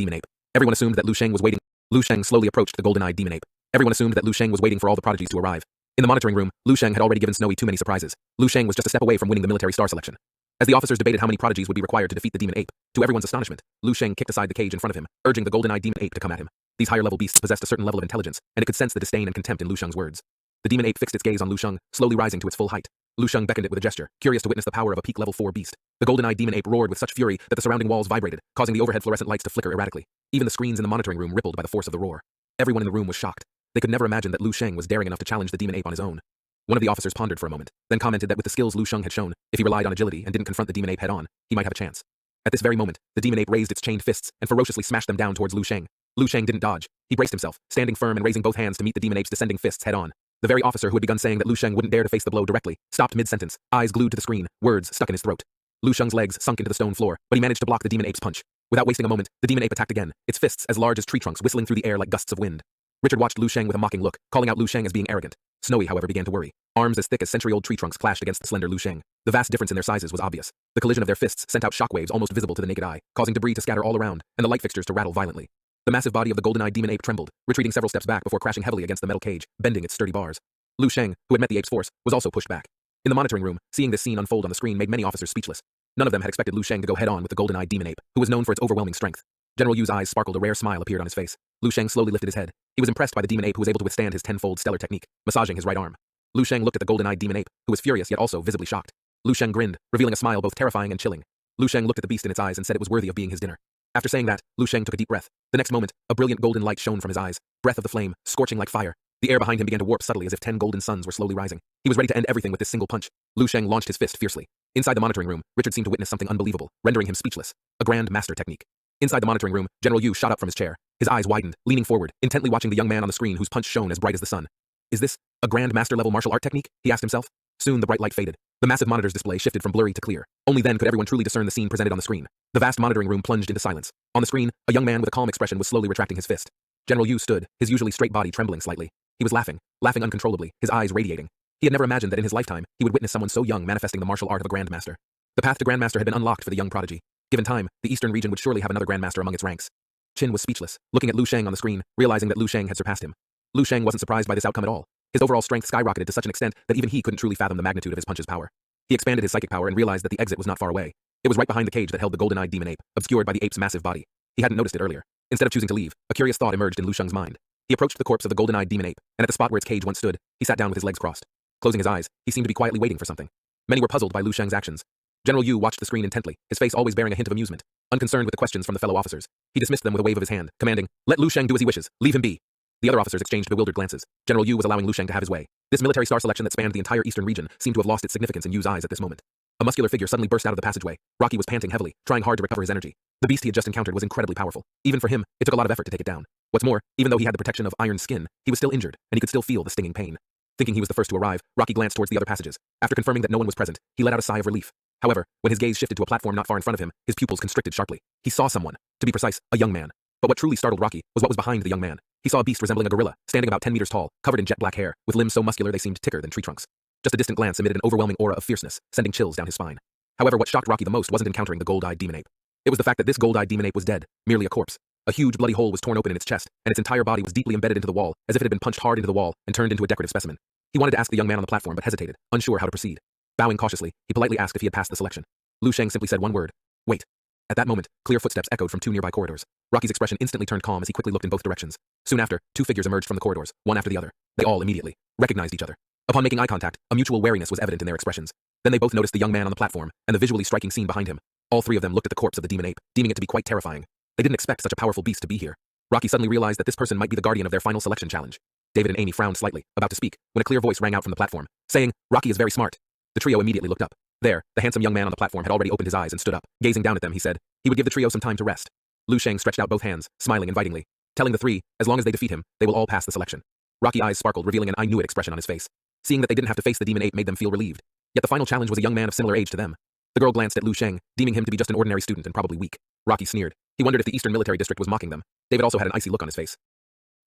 demon ape. Everyone assumed that Lu Sheng was waiting. Lu Sheng slowly approached the golden-eyed demon ape. Everyone assumed that Lu Sheng was waiting for all the prodigies to arrive. In the monitoring room, Lu Sheng had already given Snowy too many surprises. Lu Sheng was just a step away from winning the military star selection. As the officers debated how many prodigies would be required to defeat the demon ape, to everyone's astonishment, Lu Sheng kicked aside the cage in front of him, urging the golden-eyed demon ape to come at him. These higher-level beasts possessed a certain level of intelligence, and it could sense the disdain and contempt in Lu Sheng's words. The demon ape fixed its gaze on Lu Sheng, slowly rising to its full height. Lu Sheng beckoned it with a gesture, curious to witness the power of a peak level 4 beast. The golden-eyed demon ape roared with such fury that the surrounding walls vibrated, causing the overhead fluorescent lights to flicker erratically. Even the screens in the monitoring room rippled by the force of the roar. Everyone in the room was shocked. They could never imagine that Lu Sheng was daring enough to challenge the demon ape on his own. One of the officers pondered for a moment, then commented that with the skills Lu Sheng had shown, if he relied on agility and didn't confront the demon ape head-on, he might have a chance. At this very moment, the demon ape raised its chained fists and ferociously smashed them down towards Lu Sheng. Lu Sheng didn't dodge. He braced himself, standing firm and raising both hands to meet the demon ape's descending fists head-on. The very officer who had begun saying that Lu Sheng wouldn't dare to face the blow directly stopped mid-sentence, eyes glued to the screen, words stuck in his throat. Lu Sheng's legs sunk into the stone floor, but he managed to block the demon ape's punch. Without wasting a moment, the demon ape attacked again, its fists as large as tree trunks whistling through the air like gusts of wind. Richard watched Lu Sheng with a mocking look, calling out Lu Sheng as being arrogant. Snowy, however, began to worry. Arms as thick as century-old tree trunks clashed against the slender Lu Sheng. The vast difference in their sizes was obvious. The collision of their fists sent out shockwaves almost visible to the naked eye, causing debris to scatter all around, and the light fixtures to rattle violently. The massive body of the golden-eyed demon ape trembled, retreating several steps back before crashing heavily against the metal cage, bending its sturdy bars. Lu Sheng, who had met the ape's force, was also pushed back. In the monitoring room, seeing this scene unfold on the screen made many officers speechless. None of them had expected Lu Sheng to go head-on with the golden-eyed demon ape, who was known for its overwhelming strength. General Yu's eyes sparkled, a rare smile appeared on his face. Lu Sheng slowly lifted his head. He was impressed by the demon ape who was able to withstand his tenfold stellar technique, massaging his right arm. Lu Sheng looked at the golden-eyed demon ape, who was furious yet also visibly shocked. Lu Sheng grinned, revealing a smile both terrifying and chilling. Lu Sheng looked at the beast in its eyes and said it was worthy of being his dinner. After saying that, Lu Sheng took a deep breath. The next moment, a brilliant golden light shone from his eyes, breath of the flame, scorching like fire. The air behind him began to warp subtly as if 10 golden suns were slowly rising. He was ready to end everything with this single punch. Lu Sheng launched his fist fiercely. Inside the monitoring room, Richard seemed to witness something unbelievable, rendering him speechless. A grand master technique. Inside the monitoring room, General Yu shot up from his chair. His eyes widened, leaning forward, intently watching the young man on the screen whose punch shone as bright as the sun. Is this a grand master-level martial art technique? He asked himself. Soon the bright light faded. The massive monitor's display shifted from blurry to clear. Only then could everyone truly discern the scene presented on the screen. The vast monitoring room plunged into silence. On the screen, a young man with a calm expression was slowly retracting his fist. General Yu stood, his usually straight body trembling slightly. He was laughing uncontrollably, his eyes radiating. He had never imagined that in his lifetime, he would witness someone so young manifesting the martial art of a grandmaster. The path to grandmaster had been unlocked for the young prodigy. Given time, the eastern region would surely have another grandmaster among its ranks. Qin was speechless, looking at Lu Sheng on the screen, realizing that Lu Sheng had surpassed him. Lu Sheng wasn't surprised by this outcome at all. His overall strength skyrocketed to such an extent that even he couldn't truly fathom the magnitude of his punch's power. He expanded his psychic power and realized that the exit was not far away. It was right behind the cage that held the golden-eyed demon ape, obscured by the ape's massive body. He hadn't noticed it earlier. Instead of choosing to leave, a curious thought emerged in Lu Sheng's mind. He approached the corpse of the golden-eyed demon ape, and at the spot where its cage once stood, he sat down with his legs crossed. Closing his eyes, he seemed to be quietly waiting for something. Many were puzzled by Lu Sheng's actions. General Yu watched the screen intently, his face always bearing a hint of amusement. Unconcerned with the questions from the fellow officers, he dismissed them with a wave of his hand, commanding, "Let Lu Sheng do as he wishes, leave him be." The other officers exchanged bewildered glances. General Yu was allowing Lu Sheng to have his way. This military star selection that spanned the entire eastern region seemed to have lost its significance in Yu's eyes at this moment. A muscular figure suddenly burst out of the passageway. Rocky was panting heavily, trying hard to recover his energy. The beast he had just encountered was incredibly powerful. Even for him, it took a lot of effort to take it down. What's more, even though he had the protection of iron skin, he was still injured, and he could still feel the stinging pain. Thinking he was the first to arrive, Rocky glanced towards the other passages. After confirming that no one was present, he let out a sigh of relief. However, when his gaze shifted to a platform not far in front of him, his pupils constricted sharply. He saw someone. To be precise, a young man. But what truly startled Rocky was what was behind the young man. He saw a beast resembling a gorilla, standing about 10 meters tall, covered in jet black hair, with limbs so muscular they seemed thicker than tree trunks. Just a distant glance emitted an overwhelming aura of fierceness, sending chills down his spine. However, what shocked Rocky the most wasn't encountering the gold-eyed demon ape. It was the fact that this gold-eyed demon ape was dead, merely a corpse. A huge bloody hole was torn open in its chest, and its entire body was deeply embedded into the wall, as if it had been punched hard into the wall and turned into a decorative specimen. He wanted to ask the young man on the platform but hesitated, unsure how to proceed. Bowing cautiously, he politely asked if he had passed the selection. Lu Sheng simply said one word. Wait. At that moment, clear footsteps echoed from 2 nearby corridors. Rocky's expression instantly turned calm as he quickly looked in both directions. Soon after, 2 figures emerged from the corridors, one after the other. They all immediately recognized each other. Upon making eye contact, a mutual wariness was evident in their expressions. Then they both noticed the young man on the platform and the visually striking scene behind him. All 3 of them looked at the corpse of the demon ape, deeming it to be quite terrifying. They didn't expect such a powerful beast to be here. Rocky suddenly realized that this person might be the guardian of their final selection challenge. David and Amy frowned slightly, about to speak, when a clear voice rang out from the platform, saying, "Rocky is very smart." The trio immediately looked up. There, the handsome young man on the platform had already opened his eyes and stood up. Gazing down at them, he said, he would give the trio some time to rest. Lu Sheng stretched out both hands, smiling invitingly, telling the 3, as long as they defeat him, they will all pass the selection. Rocky's eyes sparkled, revealing an "I knew it" expression on his face. Seeing that they didn't have to face the demon ape made them feel relieved. Yet the final challenge was a young man of similar age to them. The girl glanced at Lu Sheng, deeming him to be just an ordinary student and probably weak. Rocky sneered. He wondered if the Eastern Military District was mocking them. David also had an icy look on his face.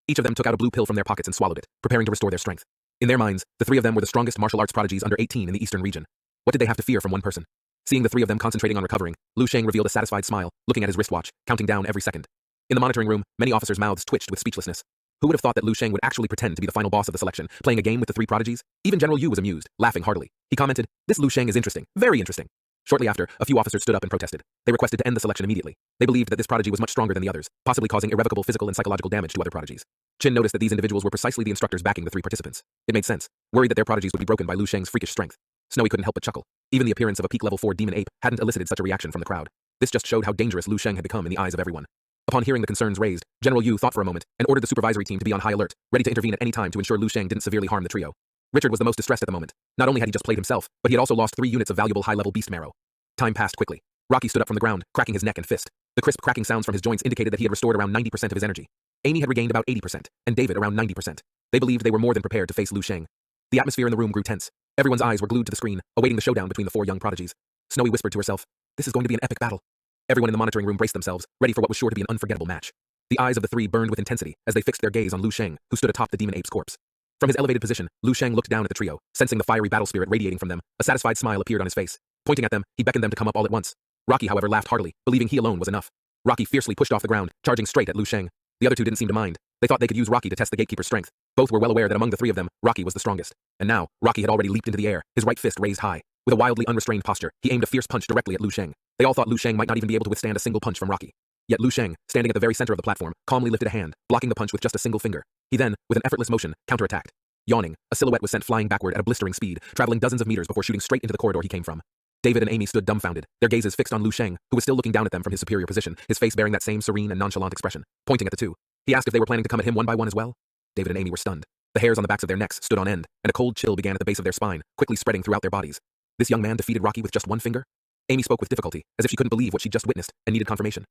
Each of them took out a blue pill from their pockets and swallowed it, preparing to restore their strength. In their minds, the 3 of them were the strongest martial arts prodigies under 18 in the Eastern region. What did they have to fear from one person? Seeing the 3 of them concentrating on recovering, Lu Sheng revealed a satisfied smile, looking at his wristwatch, counting down every second. In the monitoring room, many officers' mouths twitched with speechlessness. Who would have thought that Lu Sheng would actually pretend to be the final boss of the selection, playing a game with the three prodigies? Even General Yu was amused, laughing heartily. He commented, "This Lu Sheng is interesting, very interesting." Shortly after, a few officers stood up and protested. They requested to end the selection immediately. They believed that this prodigy was much stronger than the others, possibly causing irrevocable physical and psychological damage to other prodigies. Chin noticed that these individuals were precisely the instructors backing the three participants. It made sense, worried that their prodigies would be broken by Lu Sheng's freakish strength. Snowy couldn't help but chuckle. Even the appearance of a peak level 4 demon ape hadn't elicited such a reaction from the crowd. This just showed how dangerous Lu Sheng had become in the eyes of everyone. Upon hearing the concerns raised, General Yu thought for a moment and ordered the supervisory team to be on high alert, ready to intervene at any time to ensure Lu Sheng didn't severely harm the trio. Richard was the most distressed at the moment. Not only had he just played himself, but he had also lost 3 units of valuable high-level beast marrow. Time passed quickly. Rocky stood up from the ground, cracking his neck and fist. The crisp cracking sounds from his joints indicated that he had restored around 90% of his energy. Amy had regained about 80%, and David around 90%. They believed they were more than prepared to face Lu Sheng. The atmosphere in the room grew tense. Everyone's eyes were glued to the screen, awaiting the showdown between the 4 young prodigies. Snowy whispered to herself, "This is going to be an epic battle." Everyone in the monitoring room braced themselves, ready for what was sure to be an unforgettable match. The eyes of the 3 burned with intensity as they fixed their gaze on Lu Sheng, who stood atop the demon ape's corpse. From his elevated position, Lu Sheng looked down at the trio, sensing the fiery battle spirit radiating from them. A satisfied smile appeared on his face. Pointing at them, he beckoned them to come up all at once. Rocky, however, laughed heartily, believing he alone was enough. Rocky fiercely pushed off the ground, charging straight at Lu Sheng. The other 2 didn't seem to mind. They thought they could use Rocky to test the gatekeeper's strength. Both were well aware that among the 3 of them, Rocky was the strongest. And now, Rocky had already leaped into the air, his right fist raised high. With a wildly unrestrained posture, he aimed a fierce punch directly at Lu Sheng. They all thought Lu Sheng might not even be able to withstand a single punch from Rocky. Yet Lu Sheng, standing at the very center of the platform, calmly lifted a hand, blocking the punch with just a single finger. He then, with an effortless motion, counterattacked. Yawning, a silhouette was sent flying backward at a blistering speed, traveling dozens of meters before shooting straight into the corridor he came from. David and Amy stood dumbfounded, their gazes fixed on Lu Sheng, who was still looking down at them from his superior position, his face bearing that same serene and nonchalant expression. Pointing at the 2, he asked if they were planning to come at him one by one as well. David and Amy were stunned. The hairs on the backs of their necks stood on end, and a cold chill began at the base of their spine, quickly spreading throughout their bodies. This young man defeated Rocky with just 1 finger? Amy spoke with difficulty, as if she couldn't believe what she'd just witnessed, and needed confirmation.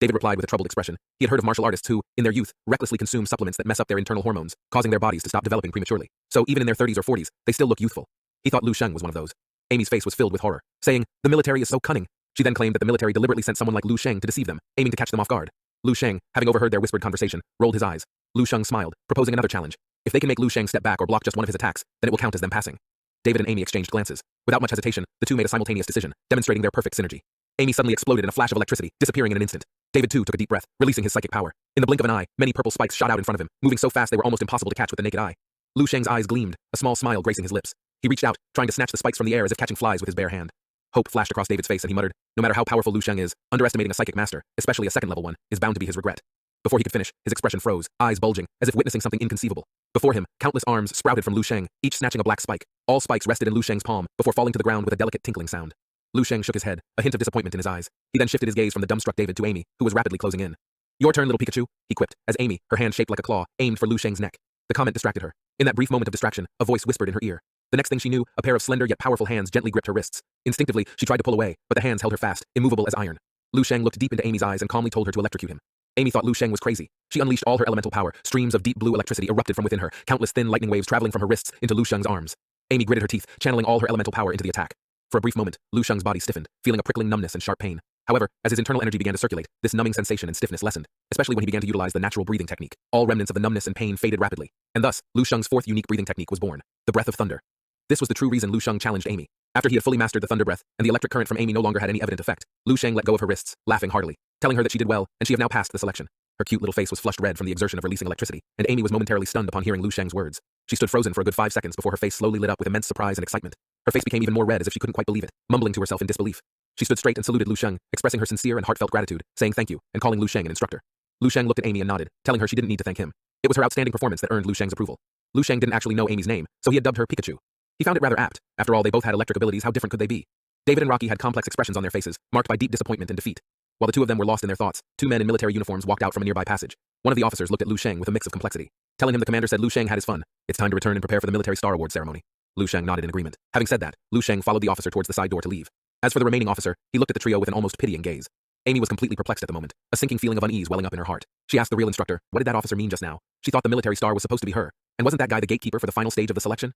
David replied with a troubled expression. He had heard of martial artists who, in their youth, recklessly consume supplements that mess up their internal hormones, causing their bodies to stop developing prematurely. So even in their 30s or 40s, they still look youthful. He thought Lu Sheng was one of those. Amy's face was filled with horror, saying, "The military is so cunning." She then claimed that the military deliberately sent someone like Lu Sheng to deceive them, aiming to catch them off guard. Lu Sheng, having overheard their whispered conversation, rolled his eyes. Lu Sheng smiled, proposing another challenge. If they can make Lu Sheng step back or block just one of his attacks, then it will count as them passing. David and Amy exchanged glances. Without much hesitation, the 2 made a simultaneous decision, demonstrating their perfect synergy. Amy suddenly exploded in a flash of electricity, disappearing in an instant. David too took a deep breath, releasing his psychic power. In the blink of an eye, many purple spikes shot out in front of him, moving so fast they were almost impossible to catch with the naked eye. Lu Sheng's eyes gleamed, a small smile gracing his lips. He reached out, trying to snatch the spikes from the air as if catching flies with his bare hand. Hope flashed across David's face and he muttered, "No matter how powerful Lu Sheng is, underestimating a psychic master, especially a second-level one, is bound to be his regret." Before he could finish, his expression froze, eyes bulging, as if witnessing something inconceivable. Before him, countless arms sprouted from Lu Sheng, each snatching a black spike. All spikes rested in Lu Sheng's palm, before falling to the ground with a delicate tinkling sound. Lu Sheng shook his head, a hint of disappointment in his eyes. He then shifted his gaze from the dumbstruck David to Amy, who was rapidly closing in. "Your turn, little Pikachu," he quipped, as Amy, her hand shaped like a claw, aimed for Lu Sheng's neck. The comment distracted her. In that brief moment of distraction, a voice whispered in her ear. The next thing she knew, a pair of slender yet powerful hands gently gripped her wrists. Instinctively, she tried to pull away, but the hands held her fast, immovable as iron. Lu Sheng looked deep into Amy's eyes and calmly told her to electrocute him. Amy thought Lu Sheng was crazy. She unleashed all her elemental power. Streams of deep blue electricity erupted from within her, countless thin lightning waves traveling from her wrists into Lu Sheng's arms. Amy gritted her teeth, channeling all her elemental power into the attack. For a brief moment, Lu Sheng's body stiffened, feeling a prickling numbness and sharp pain. However, as his internal energy began to circulate, this numbing sensation and stiffness lessened, especially when he began to utilize the natural breathing technique. All remnants of the numbness and pain faded rapidly, and thus, Lu Sheng's 4th unique breathing technique was born, the breath of thunder. This was the true reason Lu Sheng challenged Amy. After he had fully mastered the thunder breath, and the electric current from Amy no longer had any evident effect, Lu Sheng let go of her wrists, laughing heartily, telling her that she did well, and she had now passed the selection. Her cute little face was flushed red from the exertion of releasing electricity, and Amy was momentarily stunned upon hearing Lu Sheng's words. She stood frozen for a good 5 seconds before her face slowly lit up with immense surprise and excitement. Her face became even more red as if she couldn't quite believe it, mumbling to herself in disbelief. She stood straight and saluted Lu Sheng, expressing her sincere and heartfelt gratitude, saying thank you, and calling Lu Sheng an instructor. Lu Sheng looked at Amy and nodded, telling her she didn't need to thank him. It was her outstanding performance that earned Lu Sheng's approval. Lu Sheng didn't actually know Amy's name, so he had dubbed her Pikachu. He found it rather apt. After all, they both had electric abilities, how different could they be? David and Rocky had complex expressions on their faces, marked by deep disappointment and defeat. While the 2 of them were lost in their thoughts, 2 men in military uniforms walked out from a nearby passage. One of the officers looked at Lu Sheng with a mix of complexity. Telling him the commander said Lu Sheng had his fun. It's time to return and prepare for the military star award ceremony. Lu Sheng nodded in agreement. Having said that, Lu Sheng followed the officer towards the side door to leave. As for the remaining officer, he looked at the trio with an almost pitying gaze. Amy was completely perplexed at the moment, a sinking feeling of unease welling up in her heart. She asked the real instructor, what did that officer mean just now? She thought the military star was supposed to be her, and wasn't that guy the gatekeeper for the final stage of the selection?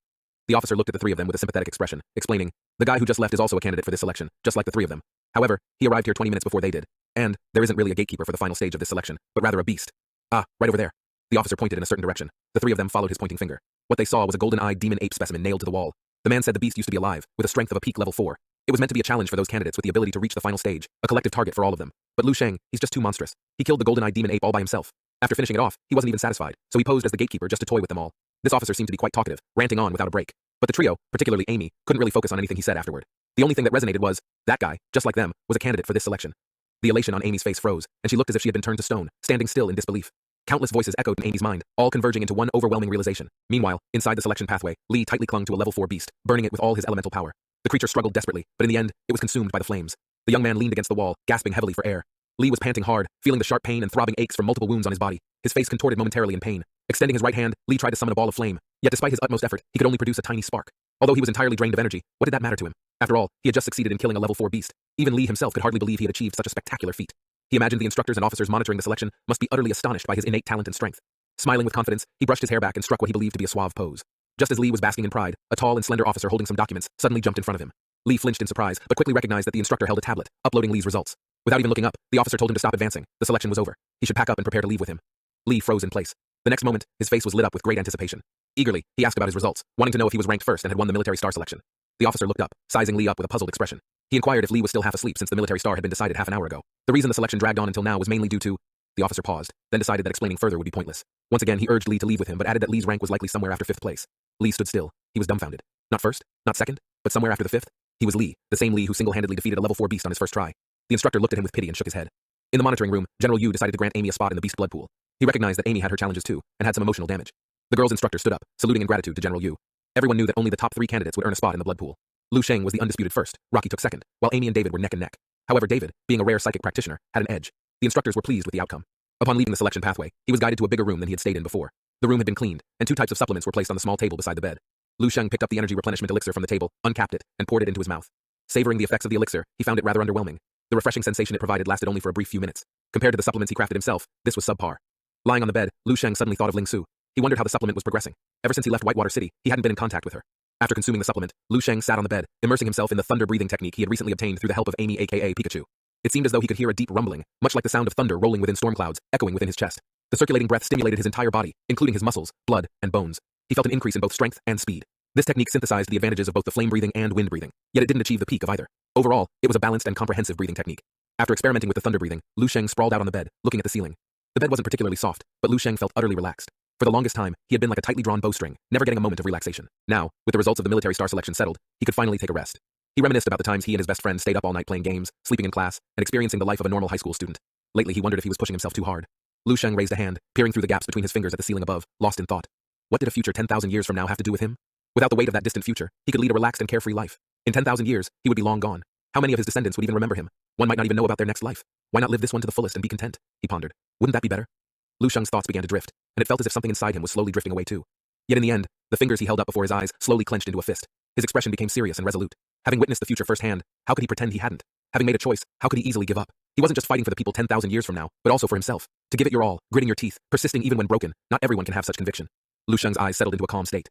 The officer looked at the 3 of them with a sympathetic expression, explaining, the guy who just left is also a candidate for this selection, just like the 3 of them. However, he arrived here 20 minutes before they did. And there isn't really a gatekeeper for the final stage of this selection, but rather a beast. Ah, right over there. The officer pointed in a certain direction. The 3 of them followed his pointing finger. What they saw was a golden-eyed demon ape specimen nailed to the wall. The man said the beast used to be alive, with a strength of a peak level 4. It was meant to be a challenge for those candidates with the ability to reach the final stage, a collective target for all of them. But Lu Sheng, he's just too monstrous. He killed the golden-eyed demon ape all by himself. After finishing it off, he wasn't even satisfied, so he posed as the gatekeeper just to toy with them all. This officer seemed to be quite talkative, ranting on without a break. But the trio, particularly Amy, couldn't really focus on anything he said afterward. The only thing that resonated was, that guy, just like them, was a candidate for this selection. The elation on Amy's face froze, and she looked as if she had been turned to stone, standing still in disbelief. Countless voices echoed in Amy's mind, all converging into one overwhelming realization. Meanwhile, inside the selection pathway, Lee tightly clung to a level 4 beast, burning it with all his elemental power. The creature struggled desperately, but in the end, it was consumed by the flames. The young man leaned against the wall, gasping heavily for air. Lee was panting hard, feeling the sharp pain and throbbing aches from multiple wounds on his body. His face contorted momentarily in pain. Extending his right hand, Lee tried to summon a ball of flame. Yet despite his utmost effort, he could only produce a tiny spark. Although he was entirely drained of energy, what did that matter to him? After all, he had just succeeded in killing a level 4 beast. Even Lee himself could hardly believe he had achieved such a spectacular feat. He imagined the instructors and officers monitoring the selection must be utterly astonished by his innate talent and strength. Smiling with confidence, he brushed his hair back and struck what he believed to be a suave pose. Just as Lee was basking in pride, a tall and slender officer holding some documents suddenly jumped in front of him. Lee flinched in surprise, but quickly recognized that the instructor held a tablet, uploading Lee's results. Without even looking up, the officer told him to stop advancing. The selection was over. He should pack up and prepare to leave with him. Lee froze in place. The next moment, his face was lit up with great anticipation. Eagerly, he asked about his results, wanting to know if he was ranked first and had won the military star selection. The officer looked up, sizing Lee up with a puzzled expression. He inquired if Lee was still half asleep since the military star had been decided half an hour ago. The reason the selection dragged on until now was mainly due to... The officer paused, then decided that explaining further would be pointless. Once again, he urged Lee to leave with him, but added that Lee's rank was likely somewhere after 5th place. Lee stood still. He was dumbfounded. Not first, not second, but somewhere after the 5th. He was Lee, the same Lee who single-handedly defeated a level 4 beast on his first try. The instructor looked at him with pity and shook his head. In the monitoring room, General Yu decided to grant Amy a spot in the beast blood pool. He recognized that Amy had her challenges too, and had some emotional damage. The girl's instructor stood up, saluting in gratitude to General Yu. Everyone knew that only the top 3 candidates would earn a spot in the blood pool. Lu Sheng was the undisputed first, Rocky took second, while Amy and David were neck and neck. However, David, being a rare psychic practitioner, had an edge. The instructors were pleased with the outcome. Upon leaving the selection pathway, he was guided to a bigger room than he had stayed in before. The room had been cleaned, and 2 types of supplements were placed on the small table beside the bed. Lu Sheng picked up the energy replenishment elixir from the table, uncapped it, and poured it into his mouth. Savoring the effects of the elixir, he found it rather underwhelming. The refreshing sensation it provided lasted only for a brief few minutes. Compared to the supplements he crafted himself, this was subpar. Lying on the bed, Lu Sheng suddenly thought of Ling Su. He wondered how the supplement was progressing. Ever since he left Whitewater City, he hadn't been in contact with her. After consuming the supplement, Lu Sheng sat on the bed, immersing himself in the thunder breathing technique he had recently obtained through the help of Amy aka Pikachu. It seemed as though he could hear a deep rumbling, much like the sound of thunder rolling within storm clouds, echoing within his chest. The circulating breath stimulated his entire body, including his muscles, blood, and bones. He felt an increase in both strength and speed. This technique synthesized the advantages of both the flame breathing and wind breathing, yet it didn't achieve the peak of either. Overall, it was a balanced and comprehensive breathing technique. After experimenting with the thunder breathing, Lu Sheng sprawled out on the bed, looking at the ceiling. The bed wasn't particularly soft, but Lu Sheng felt utterly relaxed. For the longest time, he had been like a tightly drawn bowstring, never getting a moment of relaxation. Now, with the results of the military star selection settled, he could finally take a rest. He reminisced about the times he and his best friend stayed up all night playing games, sleeping in class, and experiencing the life of a normal high school student. Lately, he wondered if he was pushing himself too hard. Lu Sheng raised a hand, peering through the gaps between his fingers at the ceiling above, lost in thought. What did a future 10,000 years from now have to do with him? Without the weight of that distant future, he could lead a relaxed and carefree life. In 10,000 years, he would be long gone. How many of his descendants would even remember him? One might not even know about their next life. Why not live this one to the fullest and be content? He pondered. Wouldn't that be better? Lu Sheng's thoughts began to drift, and it felt as if something inside him was slowly drifting away too. Yet in the end, the fingers he held up before his eyes slowly clenched into a fist. His expression became serious and resolute. Having witnessed the future firsthand, how could he pretend he hadn't? Having made a choice, how could he easily give up? He wasn't just fighting for the people 10,000 years from now, but also for himself. To give it your all, gritting your teeth, persisting even when broken, not everyone can have such conviction. Lu Sheng's eyes settled into a calm state.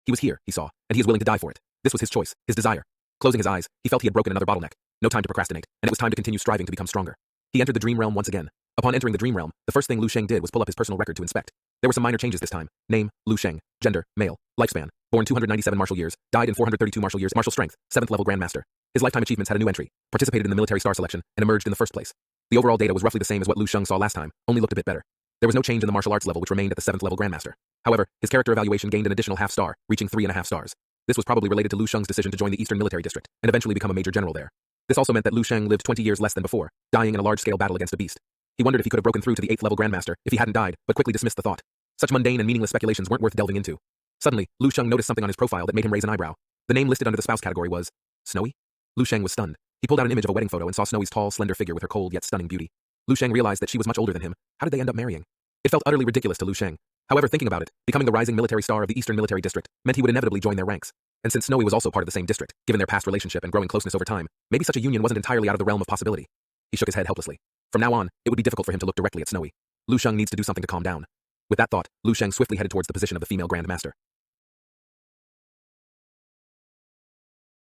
He was here, he saw, and he is willing to die for it. This was his choice, his desire. Closing his eyes, he felt he had broken another bottleneck. No time to procrastinate, and it was time to continue striving to become stronger. He entered the dream realm once again. Upon entering the dream realm, the first thing Lu Sheng did was pull up his personal record to inspect. There were some minor changes this time. Name, Lu Sheng. Gender, male. Lifespan, born 297 martial years, died in 432 martial years. Martial strength, 7th level Grandmaster. His lifetime achievements had a new entry, participated in the military star selection, and emerged in the first place. The overall data was roughly the same as what Lu Sheng saw last time, only looked a bit better. There was no change in the martial arts level, which remained at the 7th level Grandmaster. However, his character evaluation gained an additional half star, reaching 3.5 stars. This was probably related to Lu Sheng's decision to join the Eastern Military District, and eventually become a major general there. This also meant that Lu Sheng lived 20 years less than before, dying in a large-scale battle against a beast. He wondered if he could have broken through to the 8th level Grandmaster if he hadn't died, but quickly dismissed the thought. Such mundane and meaningless speculations weren't worth delving into. Suddenly, Lu Sheng noticed something on his profile that made him raise an eyebrow. The name listed under the spouse category was Snowy? Lu Sheng was stunned. He pulled out an image of a wedding photo and saw Snowy's tall, slender figure with her cold yet stunning beauty. Lu Sheng realized that she was much older than him. How did they end up marrying? It felt utterly ridiculous to Lu Sheng. However, thinking about it, becoming the rising military star of the Eastern Military District meant he would inevitably join their ranks. And since Snowy was also part of the same district, given their past relationship and growing closeness over time, maybe such a union wasn't entirely out of the realm of possibility. He shook his head helplessly. From now on, it would be difficult for him to look directly at Snowy. Lu Sheng needs to do something to calm down. With that thought, Lu Sheng swiftly headed towards the position of the female Grand Master.